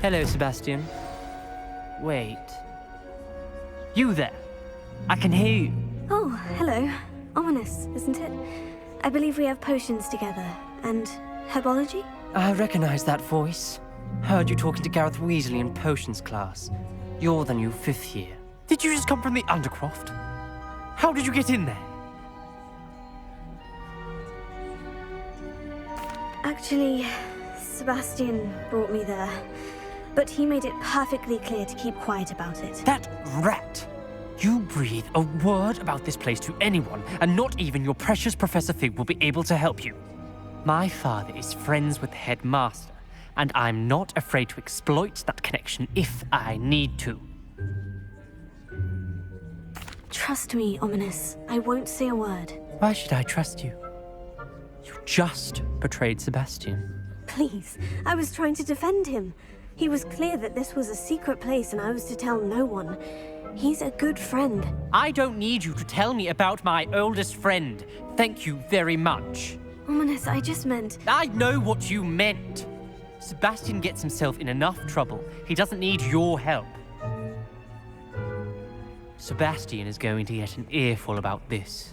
Hello, Sebastian. Wait. You there? I can hear you. Oh, hello. Ominous, isn't it? I believe we have potions together. And herbology? I recognize that voice. Heard you talking to Gareth Weasley in potions class. You're the new 5th year. Did you just come from the Undercroft? How did you get in there? Actually, Sebastian brought me there. But he made it perfectly clear to keep quiet about it. That rat! You breathe a word about this place to anyone, and not even your precious Professor Fig will be able to help you. My father is friends with the headmaster, and I'm not afraid to exploit that connection if I need to. Trust me, Ominous. I won't say a word. Why should I trust you? You just betrayed Sebastian. Please, I was trying to defend him. He was clear that this was a secret place and I was to tell no one. He's a good friend. I don't need you to tell me about my oldest friend. Thank you very much. Ominous, I just meant... I know what you meant. Sebastian gets himself in enough trouble. He doesn't need your help. Sebastian is going to get an earful about this.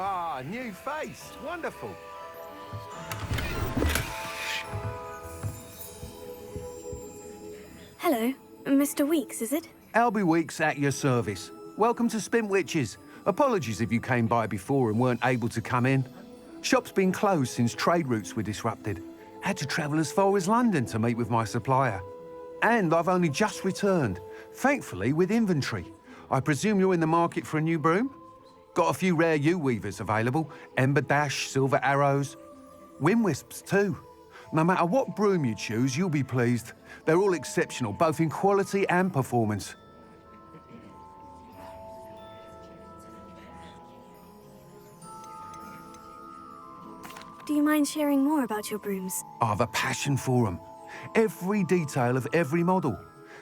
Ah, new face. Wonderful. Hello, Mr. Weeks, is it? Albie Weeks at your service. Welcome to Spintwitches. Apologies if you came by before and weren't able to come in. Shop's been closed since trade routes were disrupted. Had to travel as far as London to meet with my supplier. And I've only just returned, thankfully with inventory. I presume you're in the market for a new broom? Got a few rare yew-weavers available. Ember Dash, Silver Arrows. Wind-Wisps too. No matter what broom you choose, you'll be pleased. They're all exceptional, both in quality and performance. Do you mind sharing more about your brooms? I've a passion for them. Every detail of every model.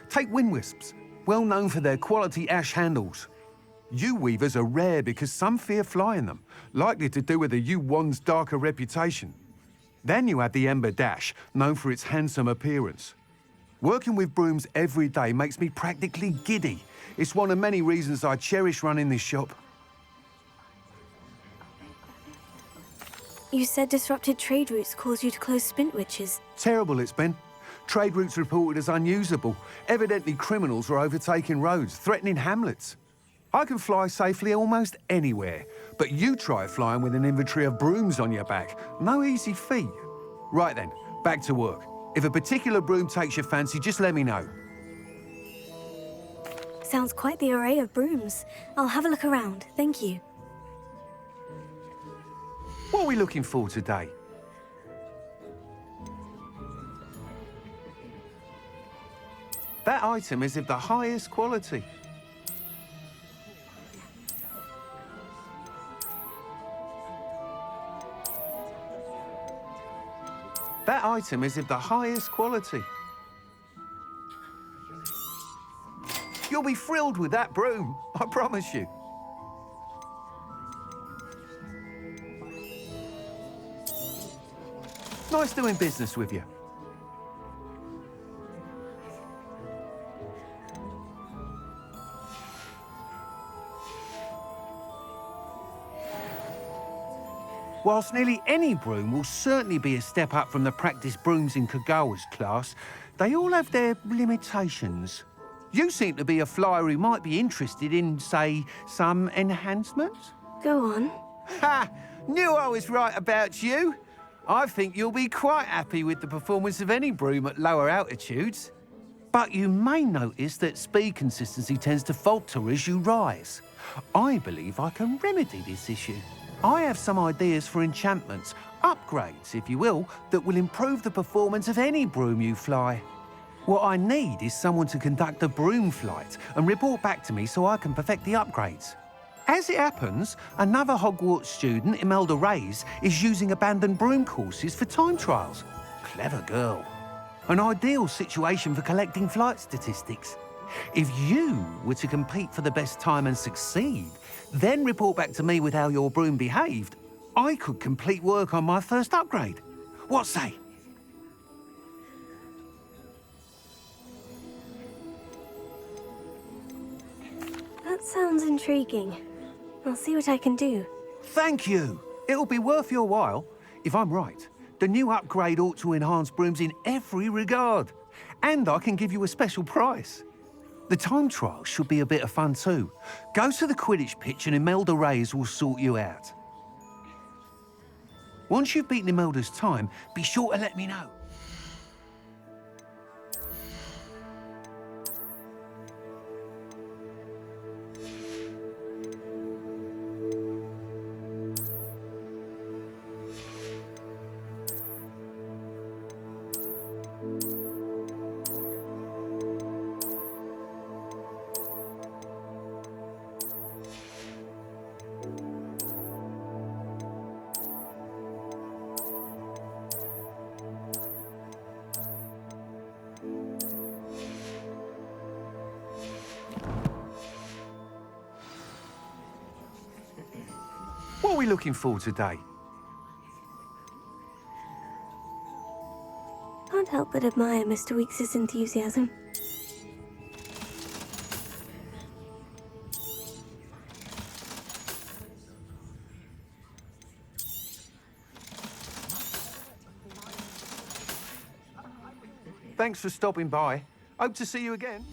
Take Wind-Wisps, well known for their quality ash handles. Yew-weavers are rare because some fear flying them, likely to do with the yew wand's darker reputation. Then you have the Ember Dash, known for its handsome appearance. Working with brooms every day makes me practically giddy. It's one of many reasons I cherish running this shop. You said disrupted trade routes caused you to close Spintwitches. Terrible it's been. Trade routes reported as unusable. Evidently criminals were overtaking roads, threatening hamlets. I can fly safely almost anywhere, but you try flying with an inventory of brooms on your back. No easy feat. Right then, back to work. If a particular broom takes your fancy, just let me know. Sounds quite the array of brooms. I'll have a look around, thank you. What are we looking for today? That item is of the highest quality. That item is of the highest quality. You'll be thrilled with that broom, I promise you. Nice doing business with you. Whilst nearly any broom will certainly be a step up from the practice brooms in Kagawa's class, they all have their limitations. You seem to be a flyer who might be interested in, say, some enhancements? Go on. Ha! Knew I was right about you. I think you'll be quite happy with the performance of any broom at lower altitudes. But you may notice that speed consistency tends to falter as you rise. I believe I can remedy this issue. I have some ideas for enchantments, upgrades, if you will, that will improve the performance of any broom you fly. What I need is someone to conduct a broom flight and report back to me so I can perfect the upgrades. As it happens, another Hogwarts student, Imelda Reyes, is using abandoned broom courses for time trials. Clever girl. An ideal situation for collecting flight statistics. If you were to compete for the best time and succeed, then report back to me with how your broom behaved, I could complete work on my first upgrade. What say? That sounds intriguing. I'll see what I can do. Thank you. It'll be worth your while. If I'm right, the new upgrade ought to enhance brooms in every regard. And I can give you a special price. The time trial should be a bit of fun too. Go to the Quidditch pitch and Imelda Reyes will sort you out. Once you've beaten Imelda's time, be sure to let me know. What are we looking for today? Can't help but admire Mr. Weekes' enthusiasm. Thanks for stopping by. Hope to see you again.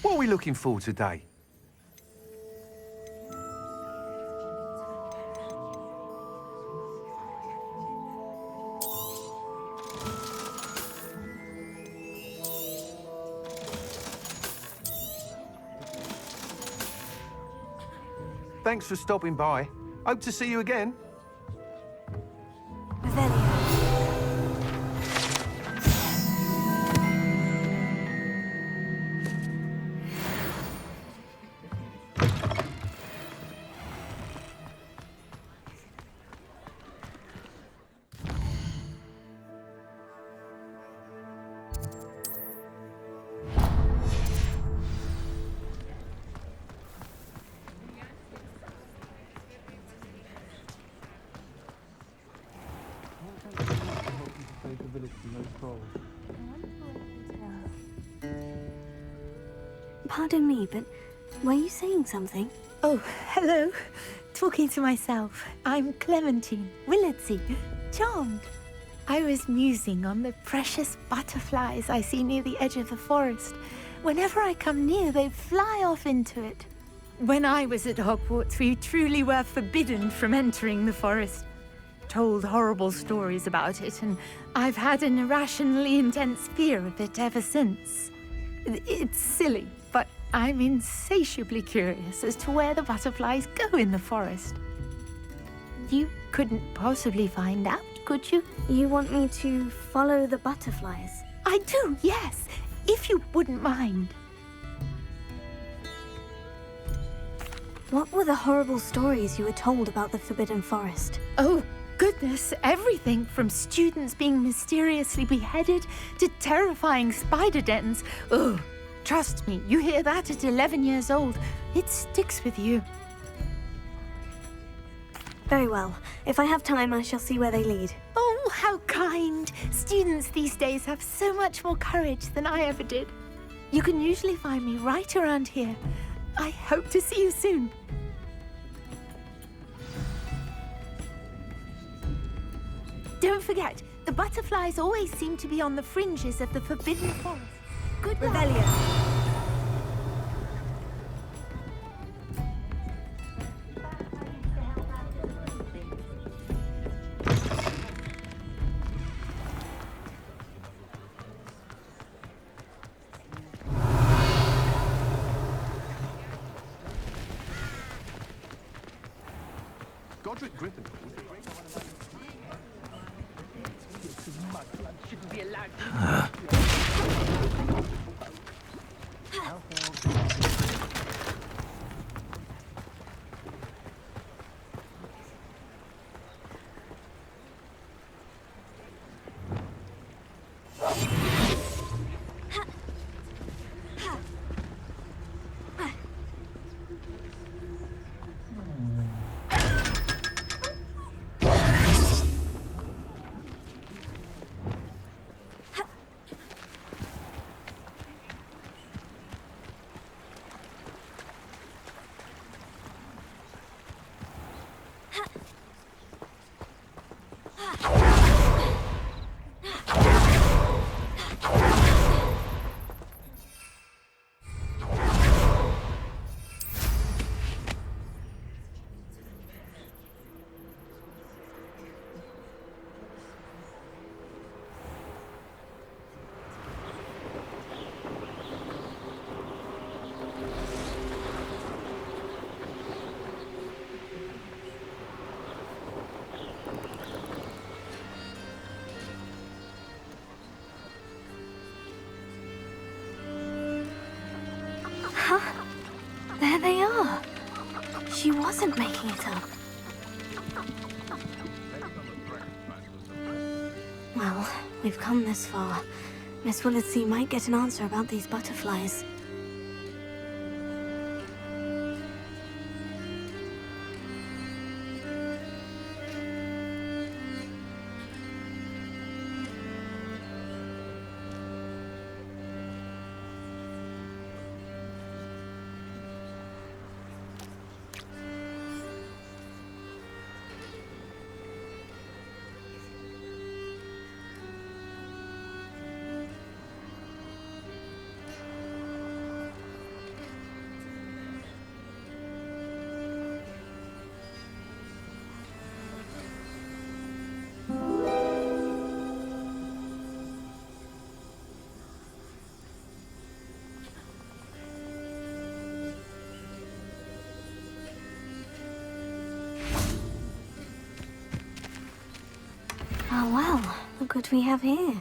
What are we looking for today? Thanks for stopping by. Hope to see you again. Revelio. Pardon me, but were you saying something? Oh, hello. Talking to myself. I'm Clementine Willardsey. Charmed. I was musing on the precious butterflies I see near the edge of the forest. Whenever I come near, they fly off into it. When I was at Hogwarts, we truly were forbidden from entering the forest. Told horrible stories about it, and I've had an irrationally intense fear of it ever since. It's silly, but I'm insatiably curious as to where the butterflies go in the forest. You couldn't possibly find out, could you? You want me to follow the butterflies? I do, yes, if you wouldn't mind. What were the horrible stories you were told about the Forbidden Forest? Oh, goodness, everything from students being mysteriously beheaded to terrifying spider dens. Oh, trust me, you hear that at 11 years old, it sticks with you. Very well. If I have time, I shall see where they lead. Oh, how kind. Students these days have so much more courage than I ever did. You can usually find me right around here. I hope to see you soon. Don't forget, the butterflies always seem to be on the fringes of the Forbidden Forest. Good luck. Revelio. Godric Griffin. There they are. She wasn't making it up. Well, we've come this far. Miss Willardsey might get an answer about these butterflies. what we have here.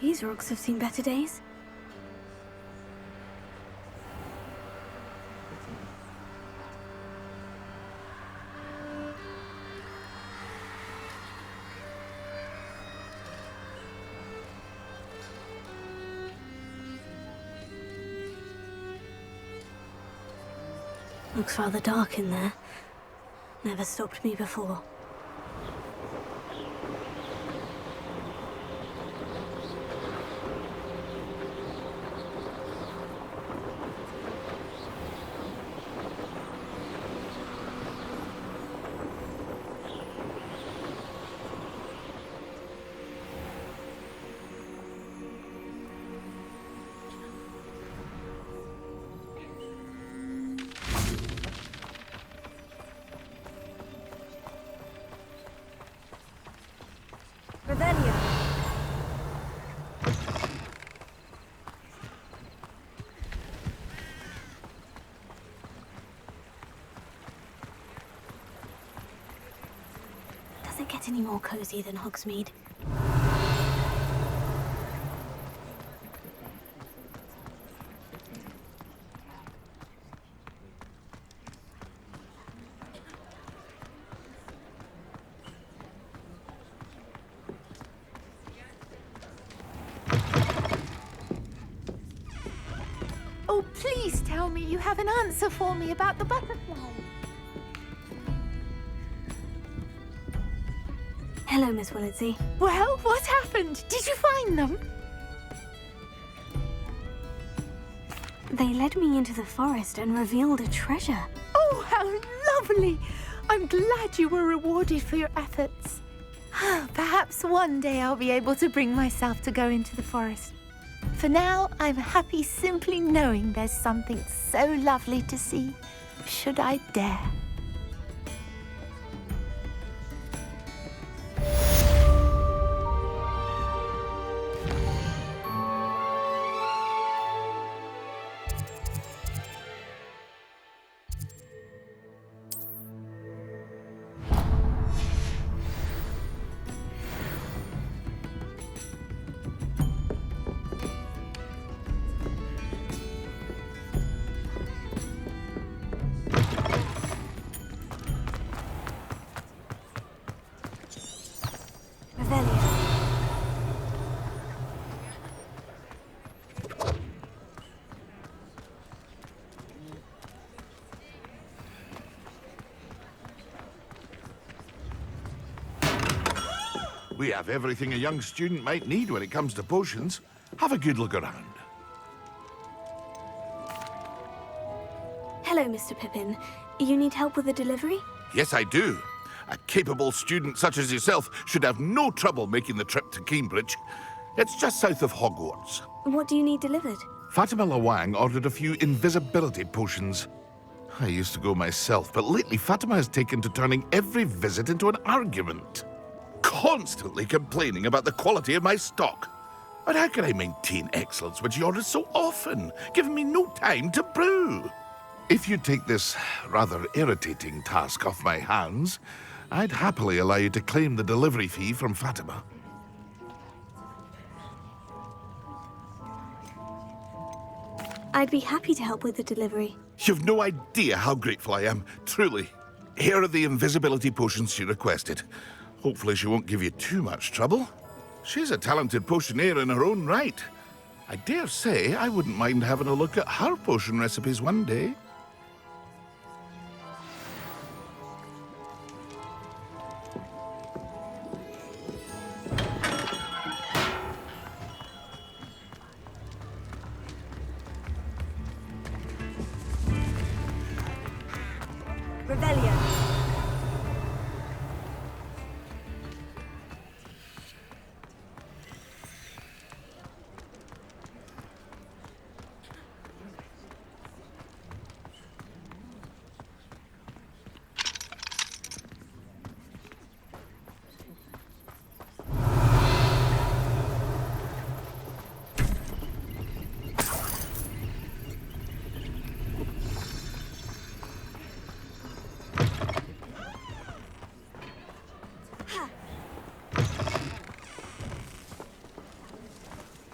These rocks have seen better days. Looks rather dark in there. Never stopped me before. Revelio. Doesn't get any more cozy than Hogsmeade. Oh, please tell me you have an answer for me about the butterfly. Hello, Miss Willitsey. Well, what happened? Did you find them? They led me into the forest and revealed a treasure. Oh, how lovely! I'm glad you were rewarded for your efforts. Perhaps one day I'll be able to bring myself to go into the forest. For now, I'm happy simply knowing there's something so lovely to see, should I dare. We have everything a young student might need when it comes to potions. Have a good look around. Hello, Mr. Pippin. You need help with a delivery? Yes, I do. A capable student such as yourself should have no trouble making the trip to Cambridge. It's just south of Hogwarts. What do you need delivered? Fatima Lawang ordered a few invisibility potions. I used to go myself, but lately Fatima has taken to turning every visit into an argument. Constantly complaining about the quality of my stock. But how can I maintain excellence when she orders so often, giving me no time to brew? If you take this rather irritating task off my hands, I'd happily allow you to claim the delivery fee from Fatima. I'd be happy to help with the delivery. You've no idea how grateful I am, truly. Here are the invisibility potions she requested. Hopefully she won't give you too much trouble. She's a talented potioneer in her own right. I dare say I wouldn't mind having a look at her potion recipes one day. Revelio.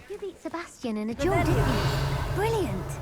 You beat Sebastian in a duel, didn't you? Brilliant!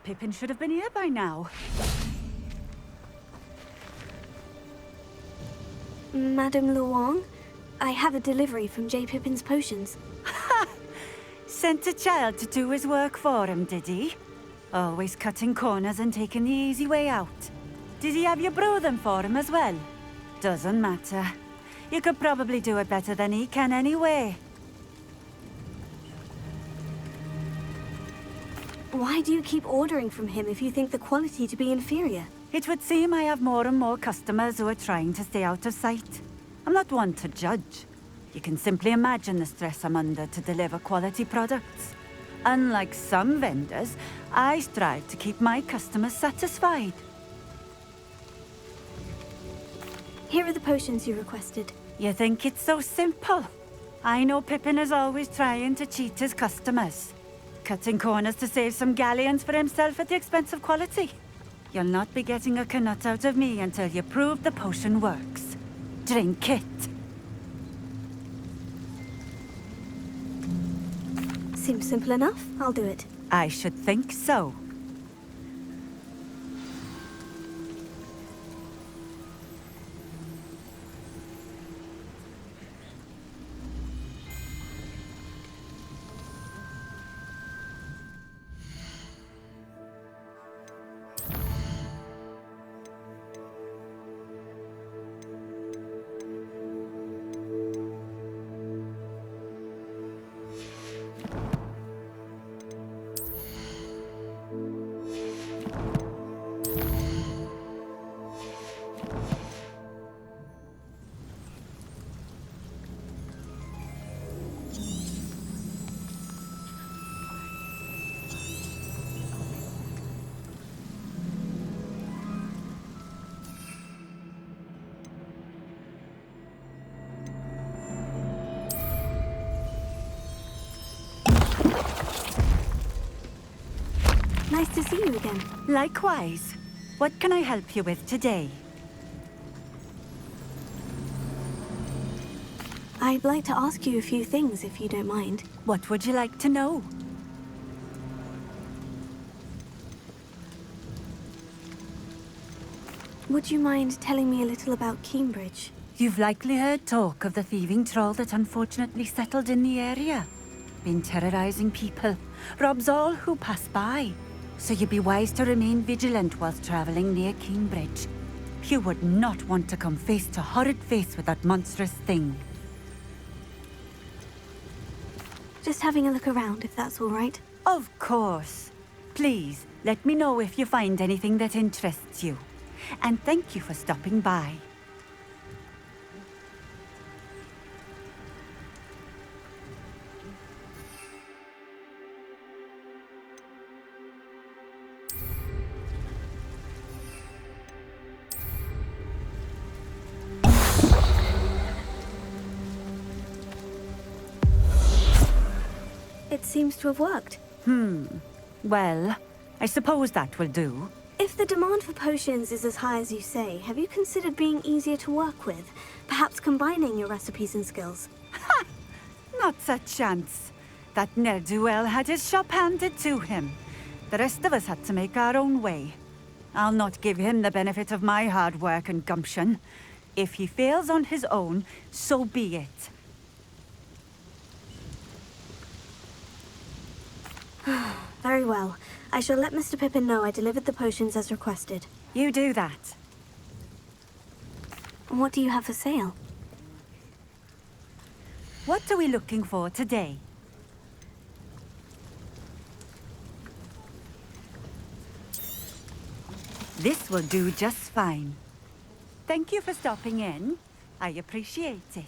Pippin should have been here by now. Madame Luong, I have a delivery from J. Pippin's potions. Sent a child to do his work for him, did he? Always cutting corners and taking the easy way out. Did he have you brew them for him as well? Doesn't matter. You could probably do it better than he can anyway. Why do you keep ordering from him if you think the quality to be inferior? It would seem I have more and more customers who are trying to stay out of sight. I'm not one to judge. You can simply imagine the stress I'm under to deliver quality products. Unlike some vendors, I strive to keep my customers satisfied. Here are the potions you requested. You think it's so simple? I know Pippin is always trying to cheat his customers. Cutting corners to save some galleons for himself at the expense of quality. You'll not be getting a knut out of me until you prove the potion works. Drink it. Seems simple enough. I'll do it. I should think so. Nice to see you again. Likewise. What can I help you with today? I'd like to ask you a few things, if you don't mind. What would you like to know? Would you mind telling me a little about Cambridge? You've likely heard talk of the thieving troll that unfortunately settled in the area. Been terrorizing people, robs all who pass by. So you'd be wise to remain vigilant whilst traveling near Cambridge. You would not want to come face to horrid face with that monstrous thing. Just having a look around, if that's all right. Of course. Please, let me know if you find anything that interests you. And thank you for stopping by. It seems to have worked. Well, I suppose that will do. If the demand for potions is as high as you say, have you considered being easier to work with? Perhaps combining your recipes and skills? Not a chance. That ne'er-do-well had his shop handed to him. The rest of us had to make our own way. I'll not give him the benefit of my hard work and gumption. If he fails on his own, so be it. Very well. I shall let Mr. Pippin know I delivered the potions as requested. You do that. What do you have for sale? What are we looking for today? This will do just fine. Thank you for stopping in. I appreciate it.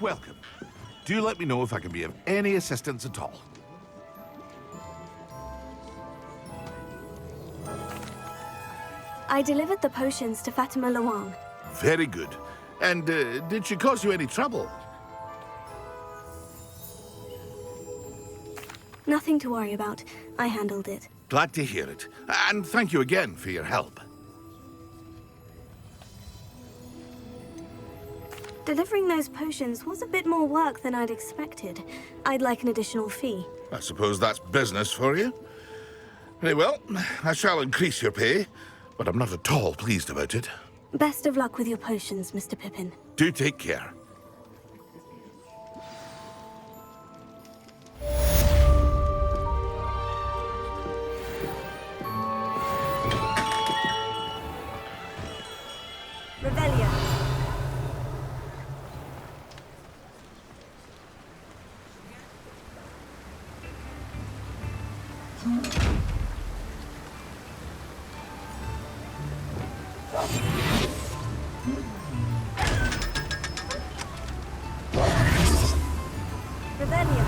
Welcome. Do let me know if I can be of any assistance at all. I delivered the potions to Fatima Lawang. Very good. And did she cause you any trouble? Nothing to worry about. I handled it. Glad to hear it. And thank you again for your help. Delivering those potions was a bit more work than I'd expected. I'd like an additional fee. I suppose that's business for you. Very well, I shall increase your pay, but I'm not at all pleased about it. Best of luck with your potions, Mr. Pippin. Do take care. Revelia. Revelia.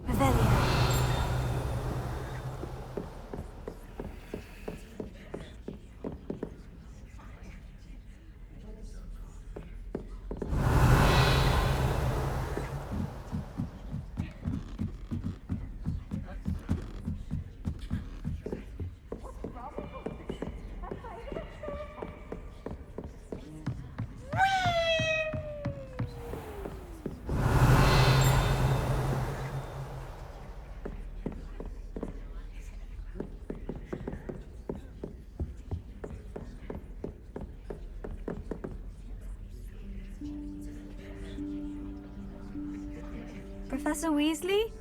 Revelia. Professor Weasley?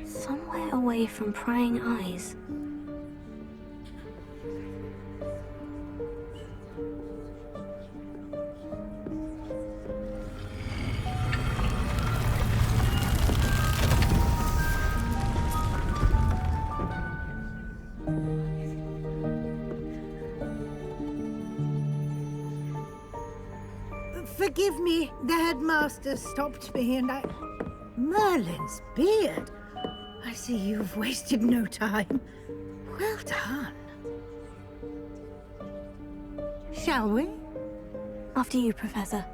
Somewhere away from prying eyes. Forgive me, the headmaster stopped me and I... Merlin's beard! I see you've wasted no time. Well done. Shall we? After you, Professor.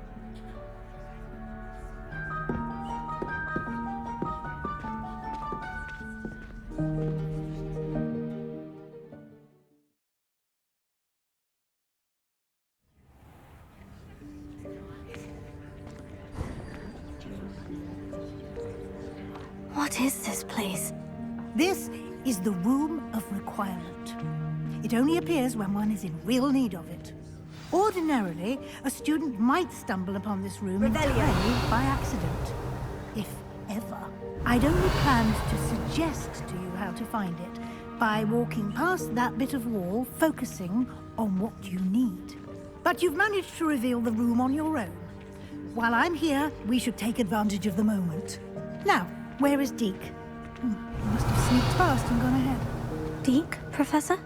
What is this place? This is the Room of Requirement. It only appears when one is in real need of it. Ordinarily, a student might stumble upon this room entirely by accident. If ever. I'd only planned to suggest to you how to find it by walking past that bit of wall, focusing on what you need. But you've managed to reveal the room on your own. While I'm here, we should take advantage of the moment. Now, where is Deke? He must have sneaked past and gone ahead. Deke, Professor?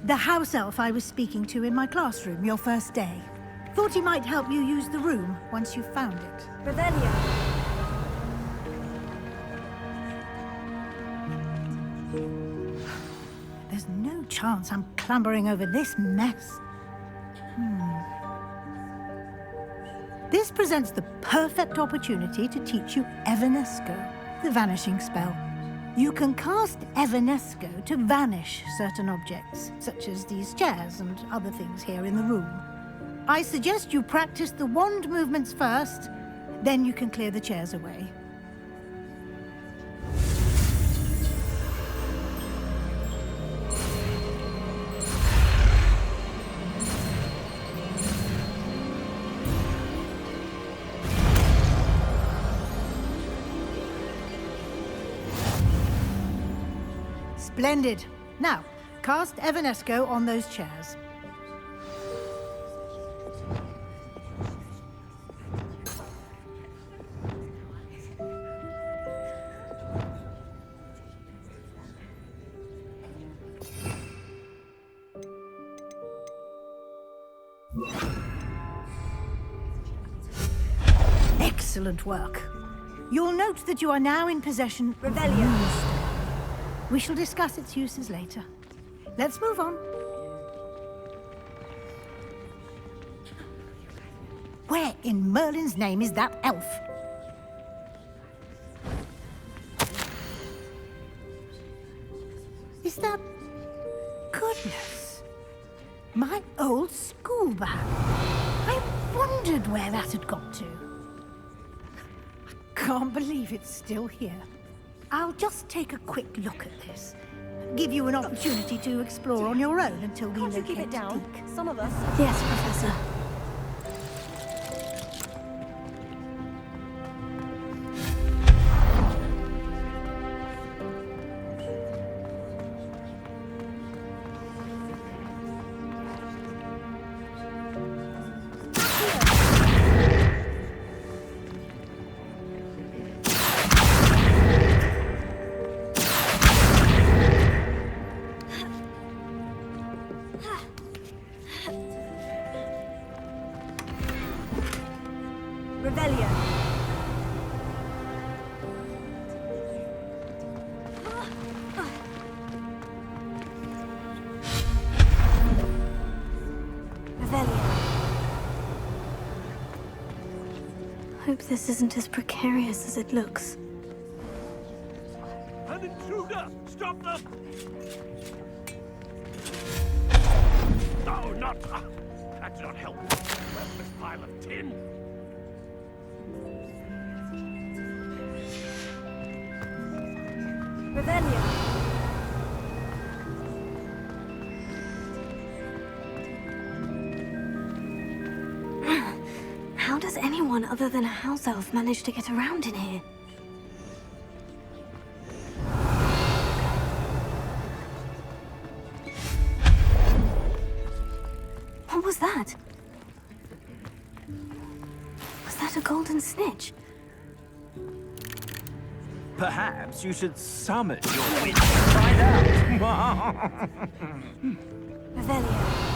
The house elf I was speaking to in my classroom your first day. Thought he might help you use the room once you've found it. Revelia. There's no chance I'm clambering over this mess. This presents the perfect opportunity to teach you Evanesco, the vanishing spell. You can cast Evanesco to vanish certain objects, such as these chairs and other things here in the room. I suggest you practice the wand movements first, then you can clear the chairs away. Splendid. Now, cast Evanesco on those chairs. Excellent work. You'll note that you are now in possession of Revelio. We shall discuss its uses later. Let's move on. Where in Merlin's name is that elf? Is that... Goodness. My old school bag. I wondered where that had got to. I can't believe it's still here. I'll just take a quick look at this. Give you an opportunity to explore on your own until we locate Keep it down. Deke. Some of us. Yes, Professor. Revelio. Revelio. Hope this isn't as precarious as it looks. An intruder! Stop them! Oh, not... that did not help. Worthless pile of tin. Revelio. How does anyone other than a house elf manage to get around in here? What was that? Was that a golden snitch? Perhaps you should summon your witch and find out. Revelio.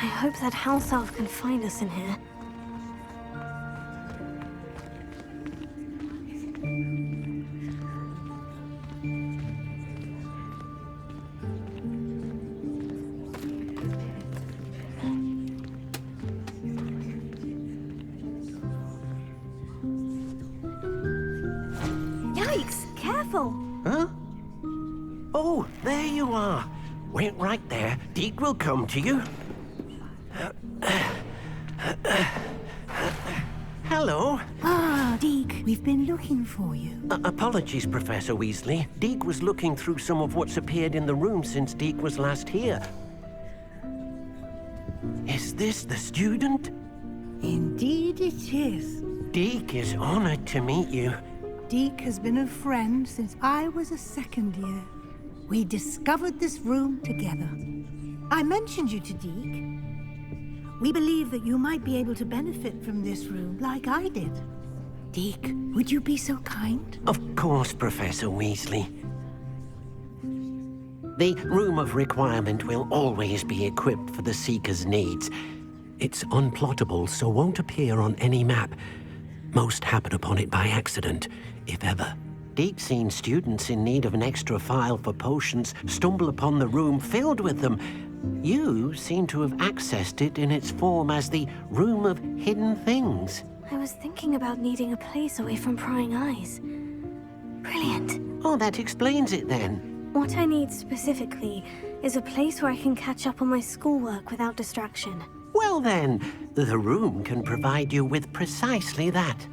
I hope that house elf can find us in here. Yikes! Careful! Huh? Oh, there you are. Wait right there. Deke will come to you. Hello. Ah, Deke, we've been looking for you. Apologies, Professor Weasley. Deke was looking through some of what's appeared in the room since Deke was last here. Is this the student? Indeed it is. Deke is honored to meet you. Deke has been a friend since I was a second year. We discovered this room together. I mentioned you to Deke. We believe that you might be able to benefit from this room like I did. Deke, would you be so kind? Of course, Professor Weasley. The Room of Requirement will always be equipped for the Seeker's needs. It's unplottable, so won't appear on any map. Most happen upon it by accident, if ever. Deke's seen students in need of an extra file for potions stumble upon the room filled with them. You seem to have accessed it in its form as the Room of Hidden Things. I was thinking about needing a place away from prying eyes. Brilliant. Oh, that explains it then. What I need specifically is a place where I can catch up on my schoolwork without distraction. Well then, the room can provide you with precisely that.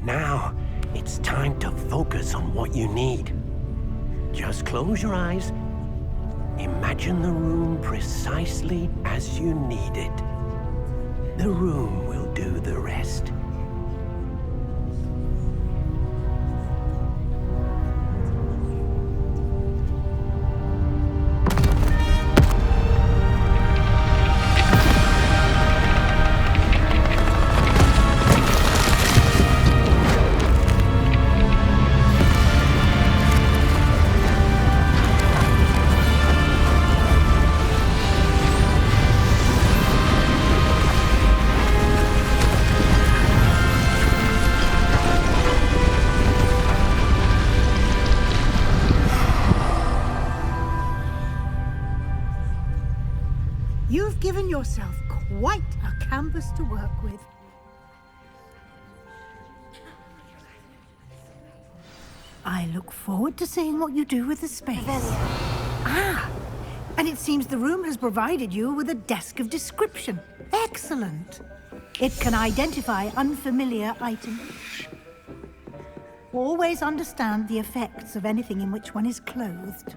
Now, it's time to focus on what you need. Just close your eyes. Imagine the room precisely as you need it. The room will do the rest. You've given yourself quite a canvas to work with. I look forward to seeing what you do with the space. Ah, and it seems the room has provided you with a desk of description. Excellent. It can identify unfamiliar items. Always understand the effects of anything in which one is clothed.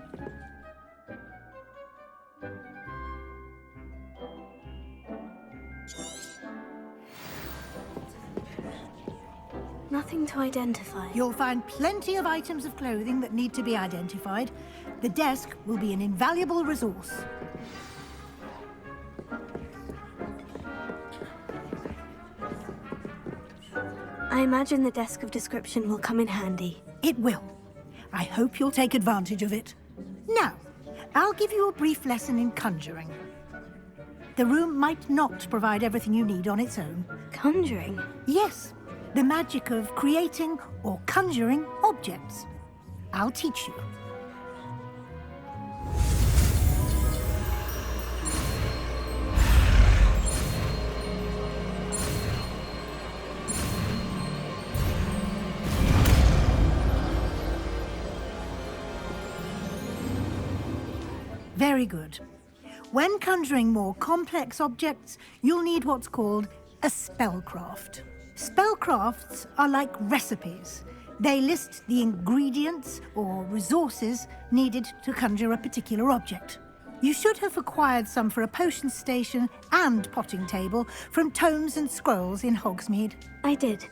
Nothing to identify. You'll find plenty of items of clothing that need to be identified. The desk will be an invaluable resource. I imagine the desk of description will come in handy. It will. I hope you'll take advantage of it. Now, I'll give you a brief lesson in conjuring. The room might not provide everything you need on its own. Conjuring? Yes, the magic of creating or conjuring objects. I'll teach you. Very good. When conjuring more complex objects, you'll need what's called a spellcraft. Spellcrafts are like recipes. They list the ingredients or resources needed to conjure a particular object. You should have acquired some for a potion station and potting table from tomes and scrolls in Hogsmeade. I did.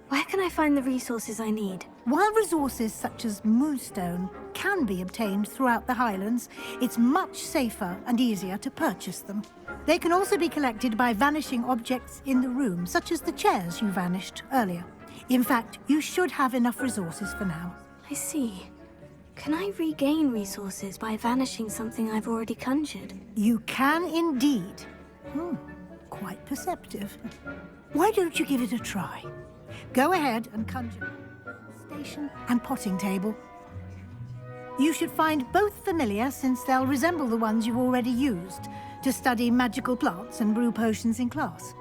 Where can I find the resources I need? While resources such as moonstone can be obtained throughout the Highlands, it's much safer and easier to purchase them. They can also be collected by vanishing objects in the room, such as the chairs you vanished earlier. In fact, you should have enough resources for now. I see. Can I regain resources by vanishing something I've already conjured? You can indeed. Quite perceptive. Why don't you give it a try? Go ahead and conjure station and potting table. You should find both familiar, since they'll resemble the ones you've already used to study magical plants and brew potions in class.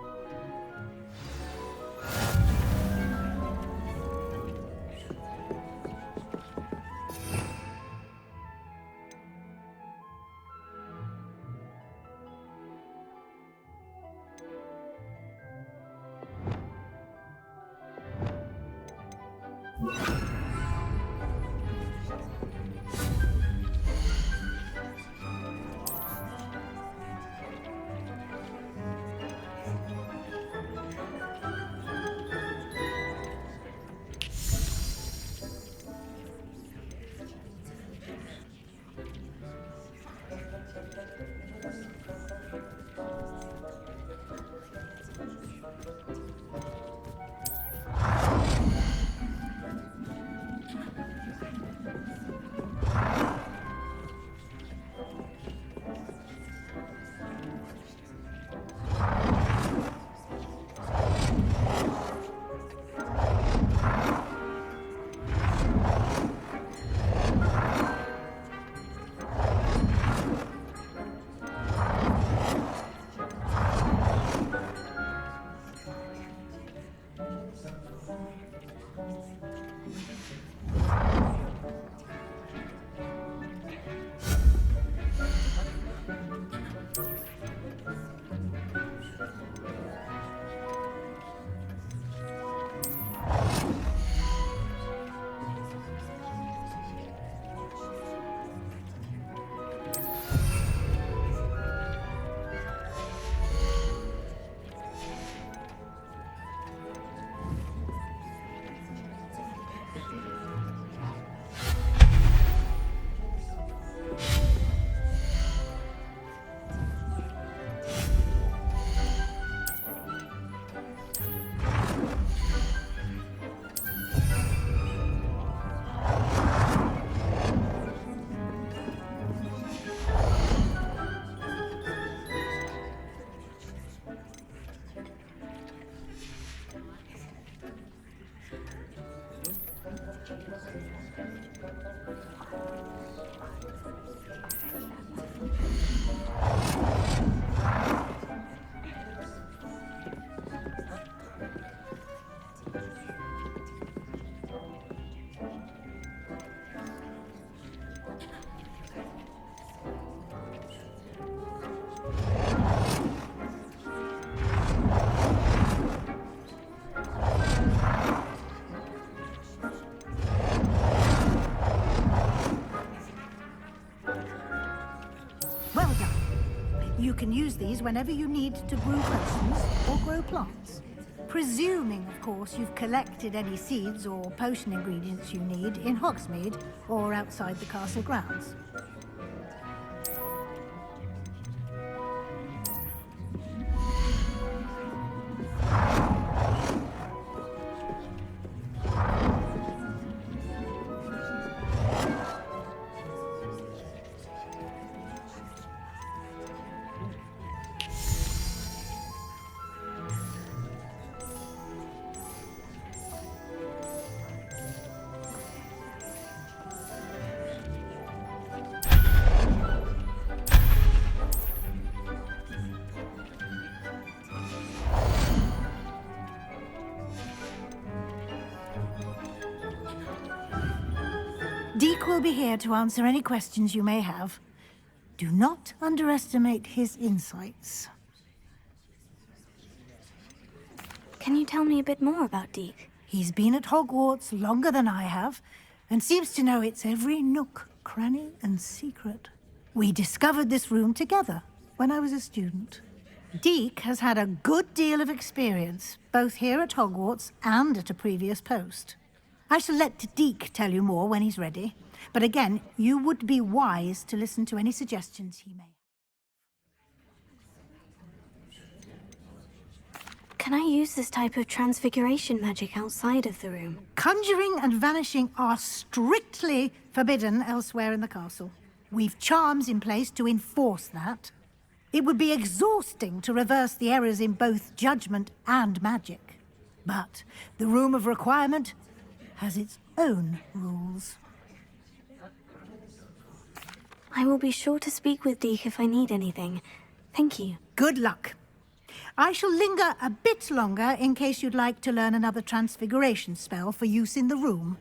You can use these whenever you need to brew potions or grow plants. Presuming, of course, you've collected any seeds or potion ingredients you need in Hogsmeade or outside the castle grounds. Deek will be here to answer any questions you may have. Do not underestimate his insights. Can you tell me a bit more about Deek? He's been at Hogwarts longer than I have, and seems to know its every nook, cranny, and secret. We discovered this room together when I was a student. Deek has had a good deal of experience, both here at Hogwarts and at a previous post. I shall let Deek tell you more when he's ready, but again, you would be wise to listen to any suggestions he may have. Can I use this type of transfiguration magic outside of the room? Conjuring and vanishing are strictly forbidden elsewhere in the castle. We've charms in place to enforce that. It would be exhausting to reverse the errors in both judgment and magic. But the Room of Requirement has its own rules. I will be sure to speak with Deke if I need anything. Thank you. Good luck. I shall linger a bit longer in case you'd like to learn another transfiguration spell for use in the room.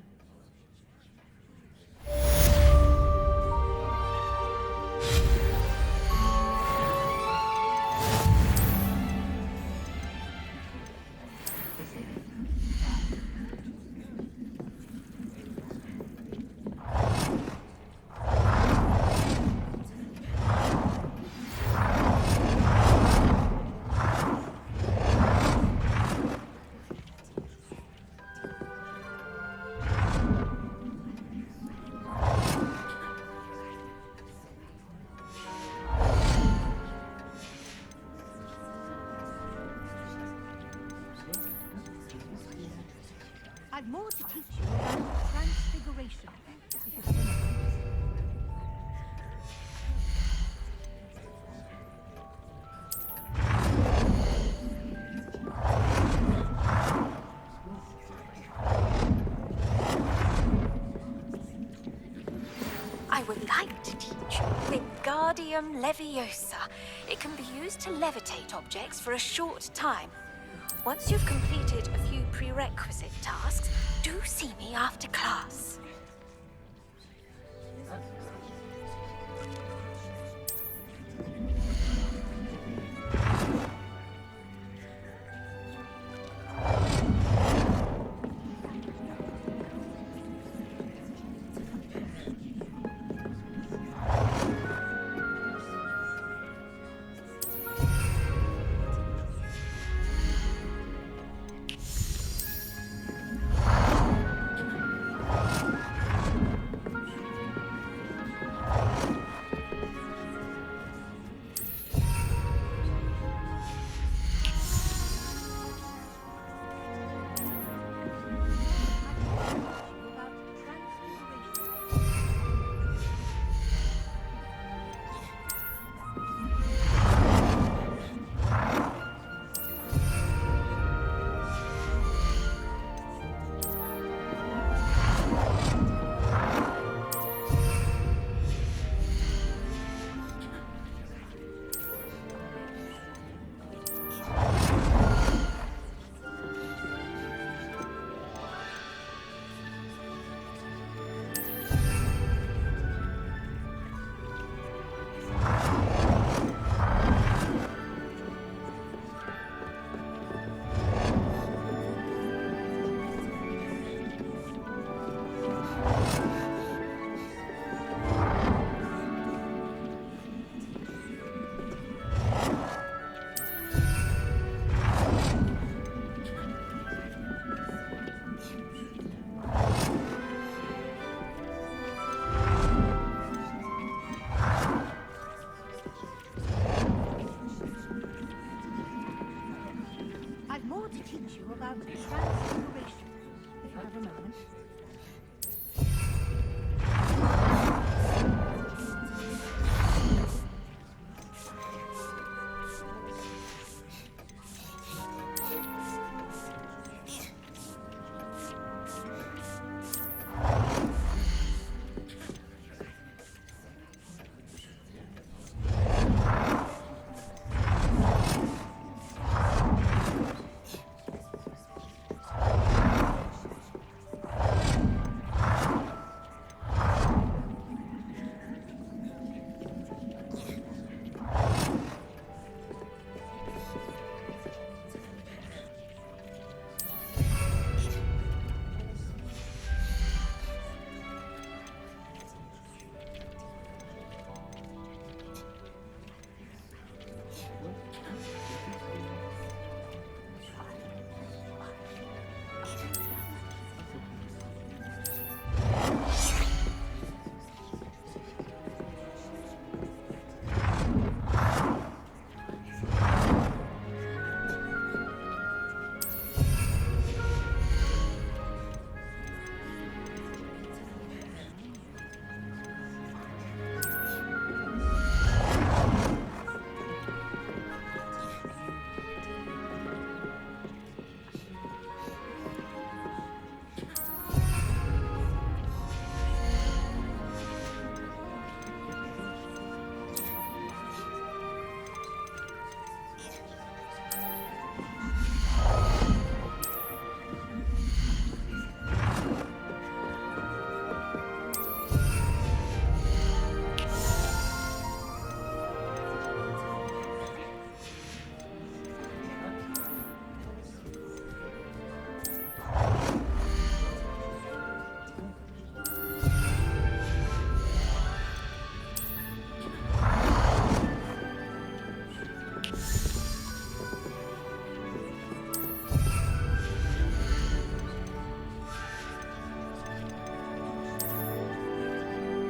I've more to teach you about transfiguration. If you're still I would like to teach you Wingardium Leviosa. It can be used to levitate objects for a short time. Once you've completed a few prerequisite tasks, do see me after class.